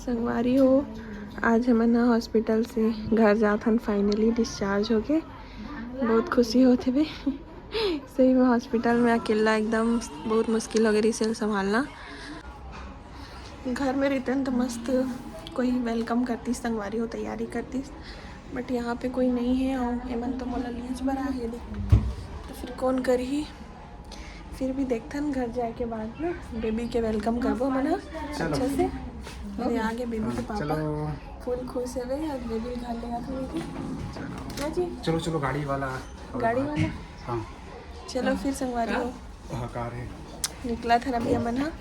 संगवारी हो, आज हम ना हॉस्पिटल से घर जाथन फाइनली डिस्चार्ज हो गए। बहुत खुशी होते भी सही में हॉस्पिटल में अकेला एकदम बहुत मुश्किल हो गई से संभालना। घर में रहते तो मस्त कोई वेलकम करती, संगवारी हो तैयारी करती, बट यहाँ पे कोई नहीं है और एमन तो मोला लीज बरा है तो फिर कौन करी। फिर भी देखथन घर जाए के बाद ना बेबी के वेलकम करबो मना अच्छे से। मेरे आगे बेबी के पापा फुल खुश है और बेबी घर ले आते जी। चलो चलो गाड़ी वाला हाँ चलो फिर संगवारी हो कार है निकला था अभी अमन। हाँ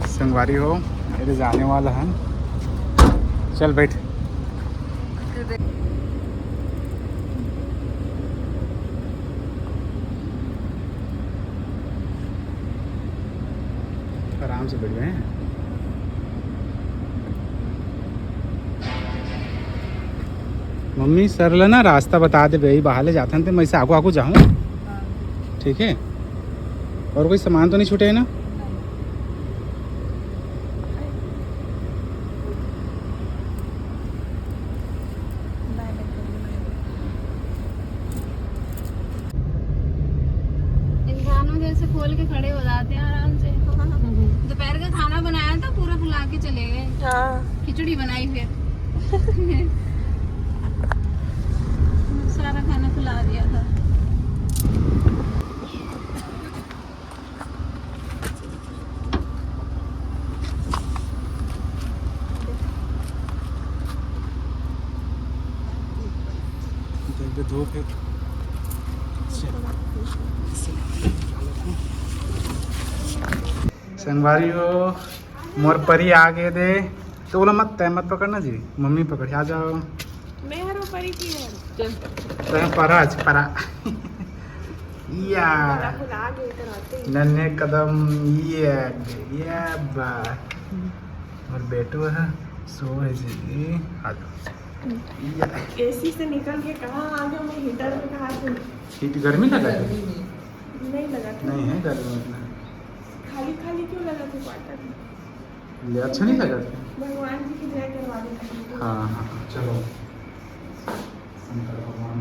संगवारी हो मेरे जाने वाला है। चल बैठ। आराम से बैठ गए हैं। मम्मी सरल ना रास्ता बता दे भाई, बाहर जाते थे मैं से आगू आगू जाऊँ। ठीक है, और कोई सामान तो नहीं छूटे है ना? इंसानों जैसे खोल के खड़े हो जाते हैं आराम से। दोपहर का खाना बनाया था, पूरा खिला के चले गए। हाँ खिचड़ी बनाई फिर सारा खाना खिला दिया था। धूप है। संगवारी हो मोर परी आगे दे तो बोला मत तय मत पकड़ना जी, मम्मी पकड़ आ जाओ। मैं हर परी की है पराज परा या नन्हे कदम ये बा और बेटो है सो है जी। आ जाओ। एसी से निकल के कहाँ आ गया मैं, हीटर में कहा से। हीट गर्मी लगा है? नहीं लगा था। नहीं है गर्मी उतना। खाली खाली क्यों लगा था क्वार्टर में? ले अच्छा नहीं लगा था? भगवान जी की जय करवा दें। हाँ हाँ चलो शंकर भगवान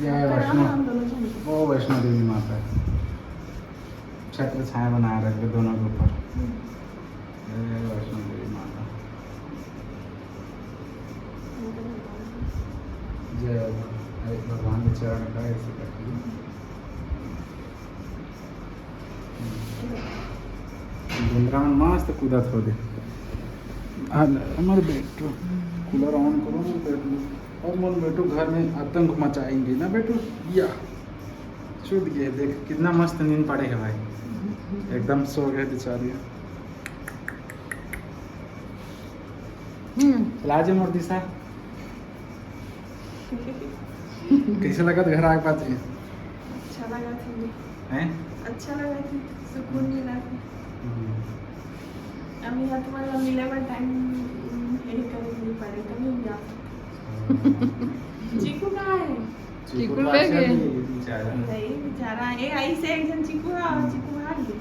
जय वैष्णो। ओ वैष्णो देवी माता छत्र छाया बनाए रखे दोनों के ऊपर। जय वैष्णो देवी माता। जय भगवान के चरण का ऐसे करती। वृंदावन मस्त कूदत हो दे। हमारे बेटो कूलर ऑन करो ना बेटू, और मन बेटू घर में आतंक मचाएंगे ना बेटू। या छूट गए, देख कितना मस्त नींद पड़ेगा भाई, एकदम सो गए बेचारी। लाजे मोर दिशा कैसे लगा घर आगे पास? अच्छा लगा था हैं? अच्छा लगा था, सुकून मिला था। अभी यहाँ तुम्हारा मिले में टाइम यही करने नहीं पड़े तो नहीं जा। चीकू कहाँ है? चीकू ले गए। नहीं बेचारा ये आई से एक जन चीकू है और चीकू भाग गए।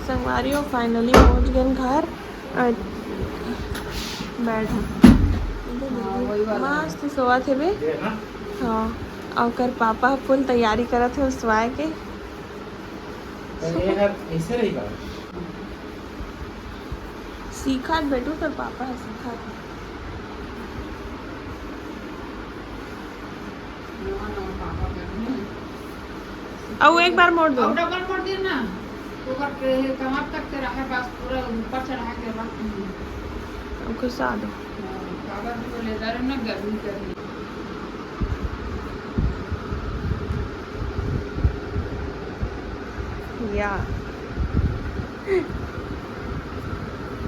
संगवारी फाइनली पहुँच गए घर। बैठा मस्त सोआ थे बे। हाँ और कर पापा फुल तैयारी करा थे उस सुवाए के। ऐसे रहेगा सीखा बेटू तो पापा है सीखा। अब एक बार मोड़ दो। डबल मोड़ दिया ना, ऊपर कमर तक के रखे पास पूरा ऊपर चढ़ा के रख घुसा दो। अगर वो लेदर ना गर्मी करनी। क्या?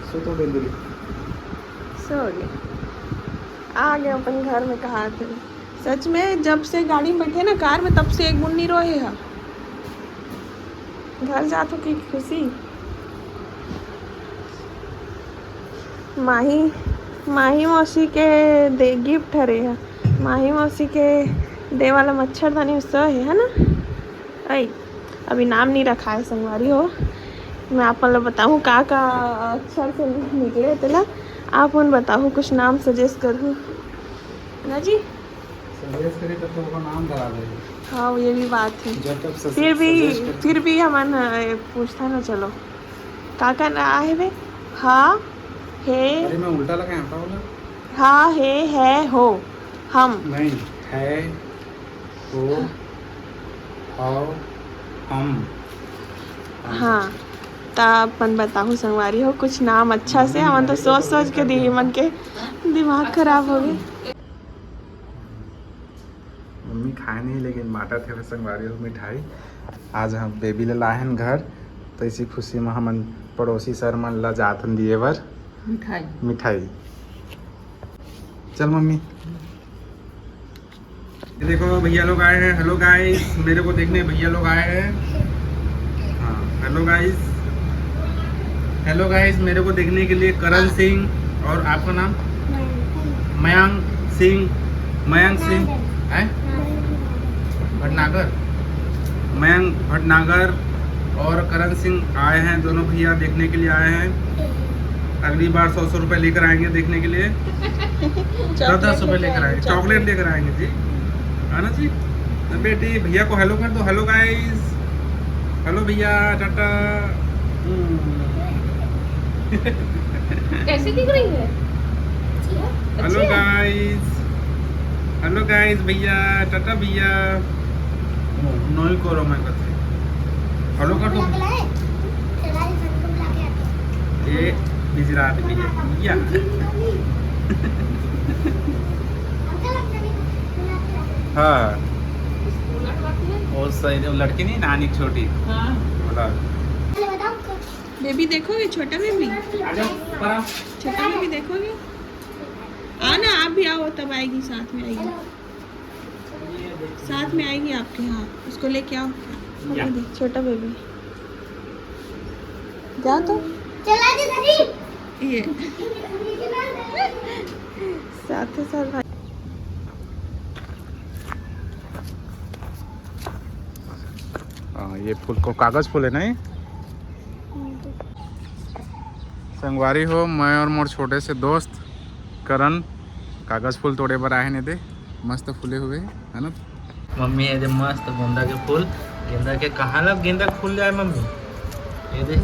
सो तो बेंदुली सो गए, आ गए अपन घर में। कहा थे सच में, जब से गाड़ी में बैठे ना कार में, तब से एक मुन्नी रोए है। घर जातो की खुशी। माही मौसी के दे गिफ्ट हरे है। माही मौसी के दे वाला मच्छरदानी सो है ना। अई अभी नाम नहीं रखा है संगवारी हो। मैं आप मतलब बताऊँ का अक्षर से निकले तेला, आप उन बताओ कुछ नाम सजेस्ट करूँ ना जी। सजेस्ट करे तो वो नाम धरा दे। हाँ ये भी बात है। जब तक फिर भी हमन पूछता ना, चलो का ना है वे। हाँ है, अरे मैं उल्टा लगाया था बोला। हाँ है हो हम नहीं है हो आओ हम। हाँ ता अपन बताऊँ संगवारी हो कुछ नाम अच्छा से। हमन तो सोच के दी मन के दिमाग खराब हो गए। मम्मी खाए नहीं लेकिन बांटा थे संगवारी हो मिठाई। आज हम बेबी ले लाए हैं घर, तो इसी खुशी में हमन पड़ोसी सर मन ला जातन दिए बर मिठाई। चल मम्मी। ये देखो भैया लोग आए हैं। हेलो गाइस, मेरे को देखने भैया लोग आए हैं। हाँ हेलो गाइस, हेलो गाइस, मेरे को देखने के लिए करण सिंह। और आपका नाम? मयंक सिंह है भटनागर। मयंक भटनागर और करण सिंह आए हैं। दोनों भैया देखने के लिए आए हैं। अगली बार 100 रुपये लेकर आएंगे देखने के लिए। 10 रुपये लेकर आएंगे, चॉकलेट लेकर आएंगे जी, है ना जी। तो बेटी भैया को हेलो कर दो। हेलो गाइस, हेलो भैया, टाटा। कैसी दिख रही है? हेलो गाइस भैया, टाटा भैया। नहीं करो मैं करते। हेलो कर दो। ये गुजरात भैया। हाँ वो सही लड़की नहीं, नानी छोटी। हाँ बेबी देखोगे? छोटा बेबी, छोटा बेबी देखोगे? आना आप भी आओ, तब आएगी, साथ में आएगी, साथ में आएगी आपके। हाँ उसको लेके आओ। छोटा बेबी जा तो ये साथ भाई। हाँ ये फूल को कागज फूल है नहीं। संगवारी हो, मैं और मोर छोटे से दोस्त करण कागज फूल तोड़े पर आए ने दे। मस्त फूले हुए है ना मम्मी। ये दे मस्त गेंदा के फूल। गेंदा के कहाँ लग गेंदा के फूल जाए मम्मी? ये दे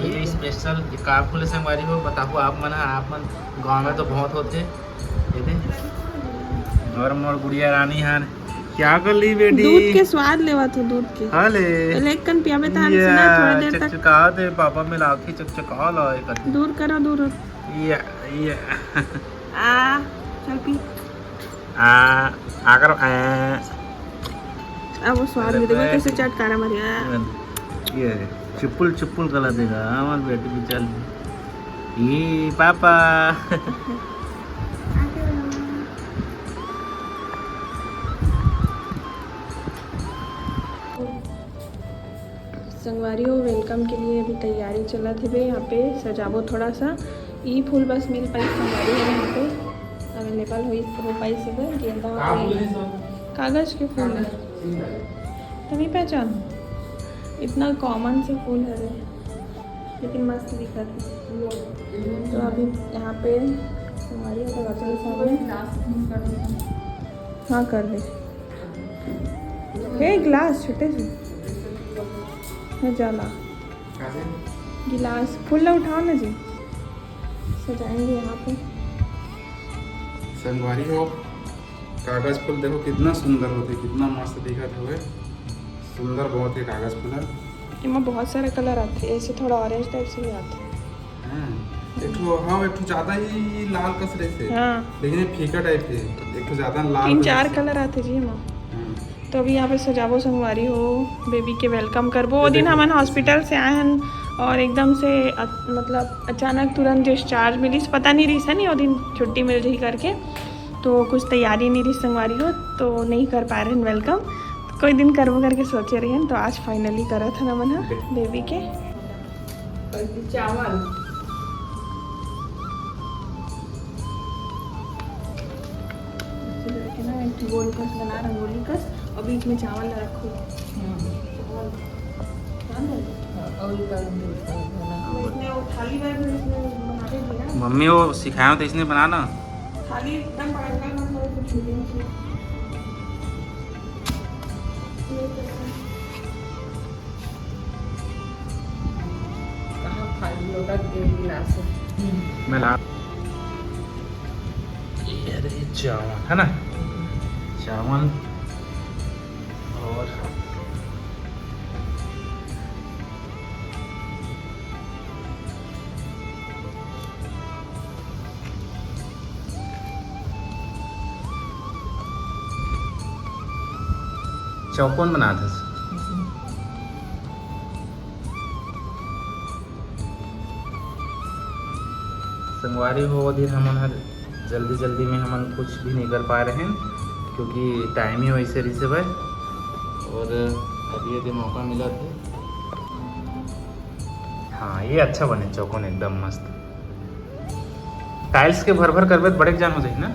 ये स्पेशल का फूल संगवारी हो बताओ। आप मन गाँव में तो बहुत होते। ये दे और मोर गुड़िया रानी हार क्या कर ली बेटी? दूध के स्वाद लेवा तो दूध के हाले लेकिन पियाबे तो सुना थोड़ा देर तक चकचका दे पापा में लाके चकचका ला एक दूर करो दूर। ये आ चल पी। आकर अब वो स्वाद भी देखो कैसे चटकारा मारिया। ये चुपुल चुपुल गला देगा हमारे बेटी भी। चल ये पापा। संगवारी हो वेलकम के लिए अभी तैयारी चला थी भाई। यहाँ पे सजावो थोड़ा सा। ई फूल बस मिल पाई संगवारी है यहाँ पे अवेलेबल हो पाई सब। गेंदा कागज के फूल है तभी पहचान। इतना कॉमन से फूल है लेकिन मस्त दिखा था। तो अभी यहाँ पे संगवारी दरवाजा सामने। हाँ कर दे। हे ग्लास छोटे से है जाला गिलास फूल उठाओ ना जी, सजाएंगे यहाँ पे। संगवारी हो कागज फूल देखो कितना सुंदर होते, कितना मस्त दिखत हुए। सुंदर बहुत है कागज फूल। इनमें बहुत सारे कलर आते हैं, ऐसे थोड़ा ऑरेंज टाइप से भी आते हैं। एक ठो ज्यादा ही लाल कसरे से। हाँ लेकिन ये फीका टाइप के। एक ठो ज्यादा लाल 3-4 कलर आते जी। हम तो अभी यहाँ पे सजावो संगवारी हो बेबी के वेलकम करबो। वो दिन हमन हॉस्पिटल से आए हन और एकदम से मतलब अचानक तुरंत डिस्चार्ज मिली, पता नहीं रही नहीं वो दिन छुट्टी मिल रही करके, तो कुछ तैयारी नहीं रही संगवारी हो तो नहीं कर पा रहे हैं वेलकम। तो कोई दिन करबो करके सोचे रहे हैं, तो आज फाइनली करा था नमन बेबी के चावल। गोल कस बना रंगोली कस और बीच में चावल रखो। मम्मी वो सिखाया तो इसने बनाना थाली एकदम मैं ला ये रही चावल है ना, चावल और चौकोन बना था। संगवारी हो वो दिन हमन हर जल्दी में हमन कुछ भी नहीं कर पा रहे हैं क्योंकि टाइम ही वैसे रही से भाई, और अभी यदि मौका मिला तो हाँ ये अच्छा बने चौकोन एकदम मस्त। टाइल्स के भर करबे बड़े जान हो जाए ना।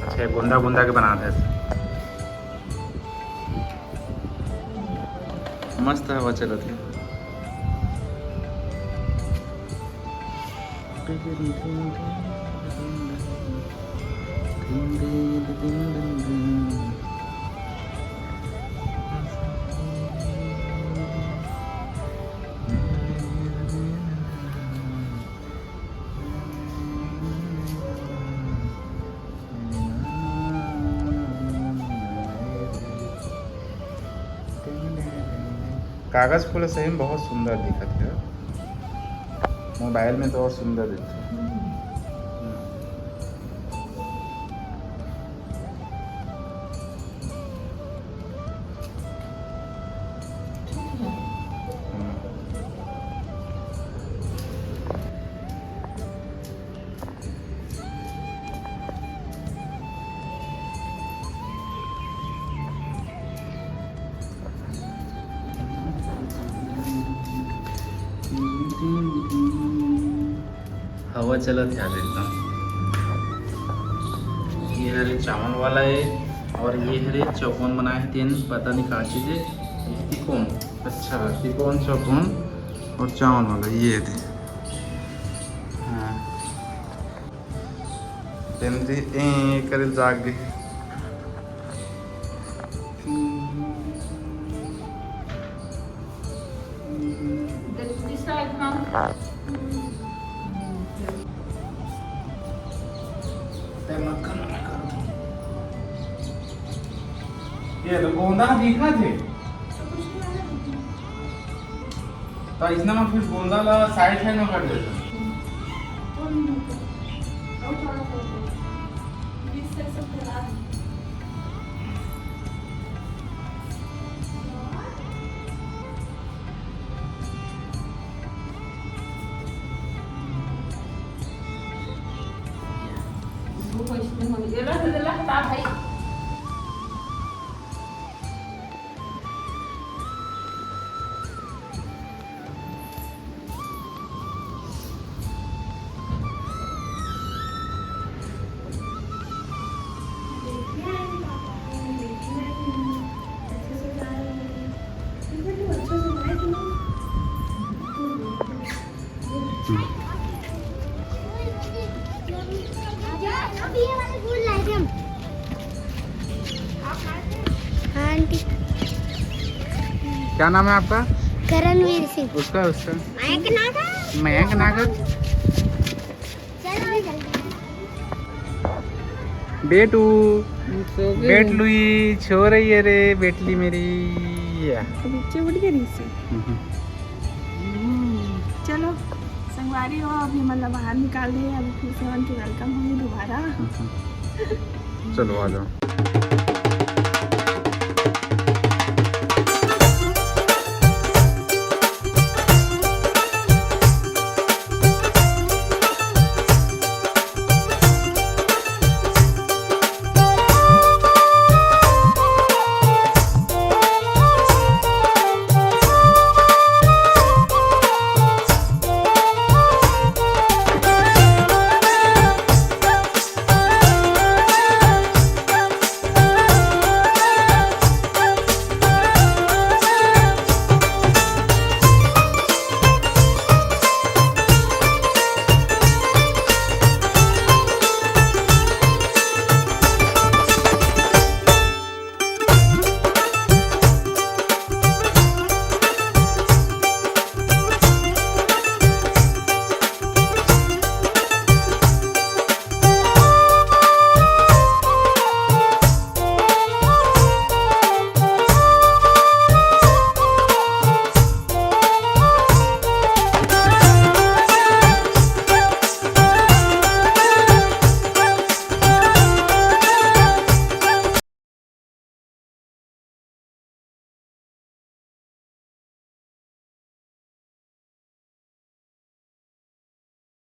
अच्छा बूंदा के बना दे मस्त हवा चलत है। कागज फूल सही में बहुत सुंदर दिखत है, मोबाइल में तो और सुंदर दिखता है। हवा चलत है एकदम। ये हरे चावल वाला है और ये हरे चौकोन बनाए हैं तीन, पता नहीं कहाँ चीज़ है। तिकोन, अच्छा तिकोन चौकोन और चावल वाला ये थे। हाँ करे जाग गए। ये तो गोंदा दिखा थे तो इसने मैं फिर गोंदा ला साइड में कर देता। क्या नाम है आपका? करणवीर सिंह। उसका मयंक नागर। बेटू बेट लुई छो रही है रे बेटली मेरी। बच्चे उठ गए रीसी। चलो संगवारी हो अभी मतलब बाहर निकाल दिए, अभी फिर से उनकी वेलकम होगी दोबारा। चलो आ जाओ।